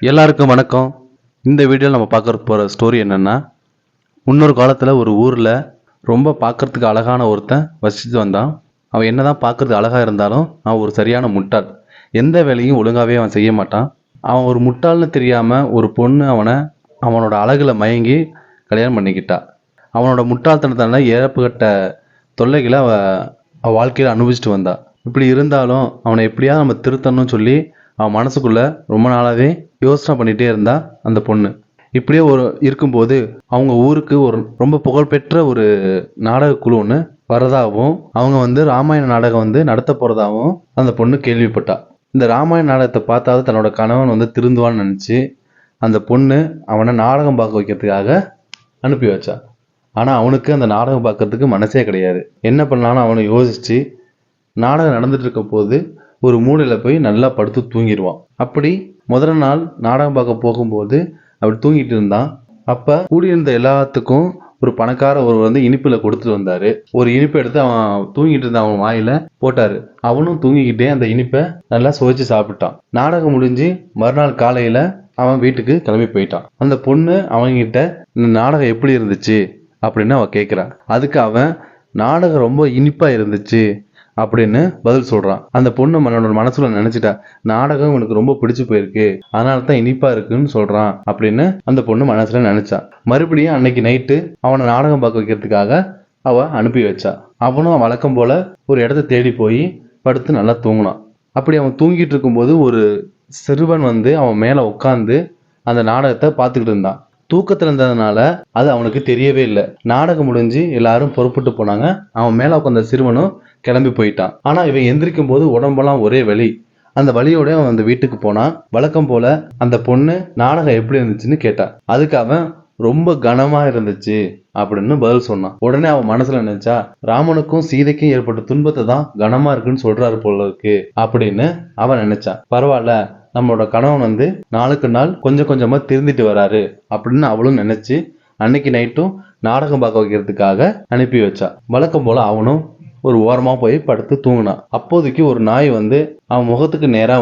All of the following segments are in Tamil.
எல்லாருக்கும் வணக்கம். இந்த வீடியோவில் நம்ம பார்க்க போகிற ஸ்டோரி என்னென்னா, முன்னொரு காலத்தில் ஒரு ஊரில் ரொம்ப பார்க்கறதுக்கு அழகான ஒருத்தன் வசித்து வந்தான். அவன் என்ன தான் பார்க்கறதுக்கு அழகாக இருந்தாலும் அவன் ஒரு சரியான முட்டாள். எந்த வேலையும் ஒழுங்காகவே அவன் செய்ய மாட்டான். அவன் ஒரு முட்டாள்னு தெரியாமல் ஒரு பொண்ணு அவனோட அழகில் மயங்கி கல்யாணம் பண்ணிக்கிட்டா. அவனோட முட்டாள்தனத்தால ஏகப்பட்ட தொல்லைகளை அவள் வாழ்க்கையில் அனுபவிச்சுட்டு வந்தா. இப்படி இருந்தாலும் அவனை எப்படியாவது நம்ம திருத்தணும்னு சொல்லி அவன் மனசுக்குள்ள ரொம்ப நாளாவே யோசனை பண்ணிட்டே இருந்தா அந்த பொண்ணு. இப்படியே இருக்கும்போது அவங்க ஊருக்கு ஒரு ரொம்ப புகழ்பெற்ற ஒரு நாடக குழு ஒன்று வரதாகவும் அவங்க ராமாயண நாடகம் நடத்த போறதாகவும் அந்த பொண்ணு கேள்விப்பட்டா. இந்த ராமாயண நாடகத்தை பார்த்தாவது தன்னோட கணவன் திருந்துவான்னு நினைச்சு அந்த பொண்ணு அவனை நாடகம் பார்க்க வைக்கிறதுக்காக அனுப்பி வச்சா. ஆனா அவனுக்கு அந்த நாடகம் பார்க்கறதுக்கு மனசே கிடையாது. என்ன பண்ணாலும் அவனை யோசிச்சு நாடகம் நடந்துட்டு இருக்க போது ஒரு மூலையில் போய் நல்லா படுத்து தூங்கிடுவான். அப்படி முதல் நாள் நாடகம் பார்க்க போகும்போது அப்படி தூங்கிட்டு இருந்தான். அப்போ கூடியிருந்த எல்லாத்துக்கும் ஒரு பணக்கார ஒருவர் இனிப்பில் கொடுத்துட்டு வந்தார். ஒரு இனிப்பை எடுத்து அவன் தூங்கிட்டு இருந்த அவன் வாயில் போட்டார். அவனும் தூங்கிக்கிட்டே அந்த இனிப்பை நல்லா சுவைச்சு சாப்பிட்டான். நாடகம் முடிஞ்சு மறுநாள் காலையில் அவன் வீட்டுக்கு கிளம்பி போயிட்டான். அந்த பொண்ணு அவன்கிட்ட இந்த நாடகம் எப்படி இருந்துச்சு அப்படின்னு அவன் கேட்குறான். அதுக்கு அவன் நாடகம் ரொம்ப இனிப்பாக இருந்துச்சு அப்படின்னு பதில் சொல்றான். அந்த பொண்ணு மனசுல நினைச்சிட்டா, நாடகம் உனக்கு ரொம்ப பிடிச்சு போயிருக்கு, அதனால தான் இனிப்பா இருக்குன்னு சொல்றான் அப்படின்னு அந்த பொண்ணு மனசுல நினைச்சா. மறுபடியும் அன்னைக்கு நைட்டு அவனை நாடகம் பார்க்க வைக்கிறதுக்காக அவ அனுப்பி வச்சா. அவனும் வழக்கம் போல ஒரு இடத்த தேடி போய் படுத்து நல்லா தூங்கினான். அப்படி அவன் தூங்கிட்டு இருக்கும்போது ஒரு சிறுவன் அவன் மேல உட்காந்து அந்த நாடகத்தை பார்த்துக்கிட்டு இருந்தான். தூக்கத்துல இருந்ததுனால அது அவனுக்கு தெரியவே இல்லை. நாடகம் முடிஞ்சு எல்லாரும் புறப்பட்டு போனாங்க. அவன் மேல உட்காந்த சிறுவனும் கிளம்பி போயிட்டான். ஆனா இவன் எந்திரிக்கும் போது உடம்பெல்லாம் ஒரே வலி. அந்த வலியோட அவன் அந்த வீட்டுக்கு போனான். வழக்கம் போல அந்த பொண்ணு நாடகம் எப்படி இருந்துச்சுன்னு கேட்டான். அதுக்கு அவன் ரொம்ப கனமா இருந்துச்சு அப்படின்னு பதில் சொன்னான். உடனே அவன் மனசுல நினைச்சா, ராமனுக்கும் சீதைக்கும் ஏற்பட்ட துன்பத்தை தான் கனமா இருக்குன்னு சொல்றாரு போல இருக்கு அப்படின்னு அவன் நினைச்சான். பரவாயில்ல, நம்மளோட கணவன் நாளுக்கு நாள் கொஞ்சம் கொஞ்சமா திருந்திட்டு வராரு அப்படின்னு அவளும் நினைச்சு அன்னைக்கு நைட்டும் நாடகம் பார்க்க வைக்கிறதுக்காக அனுப்பி வச்சா. வழக்கம் போல அவனும் ஒரு ஓரமா போய் படுத்து தூங்கினான். அப்போதைக்கு ஒரு நாய் அவன் முகத்துக்கு நேரா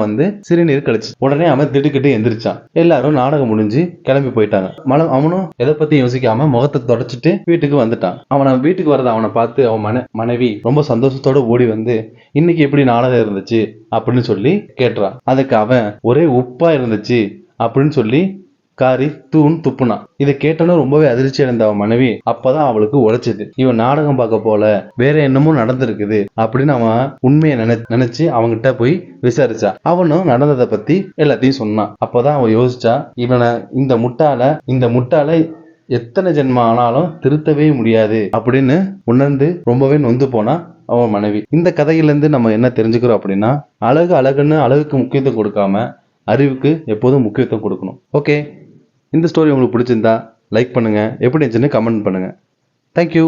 சிறுநீர் கழிச்சு. உடனே அவன் திடுக்கிட்டு எந்திரிச்சான். எல்லாரும் நாடகம் முடிஞ்சு கிளம்பி போயிட்டாங்க. அவனும் எதை பத்தி யோசிக்காம முகத்தை தொடச்சிட்டு வீட்டுக்கு வந்துட்டான். அவன் வீட்டுக்கு வரத அவனை பார்த்து அவன் மனைவி ரொம்ப சந்தோஷத்தோட ஓடி இன்னைக்கு எப்படி நாடகம் இருந்துச்சு அப்படின்னு சொல்லி கேட்டுறான். அதுக்கு அவன் ஒரே உப்பா இருந்துச்சு அப்படின்னு சொல்லி காரி துப்புனான். இதை கேட்டனும் ரொம்பவே அதிர்ச்சி அடைந்த அவன் மனைவி அப்பதான் அவளுக்கு உழைச்சது. இவன் நாடகம் பார்க்க போல வேற என்னமோ நடந்திருக்குது அப்படின்னு அவன் உண்மையை நினைச்சு அவன்கிட்ட போய் விசாரிச்சா. அவனும் நடந்ததை பத்தி எல்லாத்தையும் சொன்னான். அப்பதான் அவன் யோசிச்சா, இவனை இந்த முட்டாளை எத்தனை ஜென்மம் ஆனாலும் திருத்தவே முடியாது அப்படின்னு உணர்ந்து ரொம்பவே நொந்து போனா அவன் மனைவி. இந்த கதையிலிருந்து நம்ம என்ன தெரிஞ்சுக்கிறோம் அப்படின்னா, அழகுன்னு அழகுக்கு முக்கியத்துவம் கொடுக்காம அறிவுக்கு எப்போதும் முக்கியத்துவம் கொடுக்கணும். ஓகே, இந்த ஸ்டோரி உங்களுக்கு பிடிச்சிருந்தா லைக் பண்ணுங்க, எப்படி இருந்துச்சுன்னு கமெண்ட் பண்ணுங்க. தேங்க்யூ.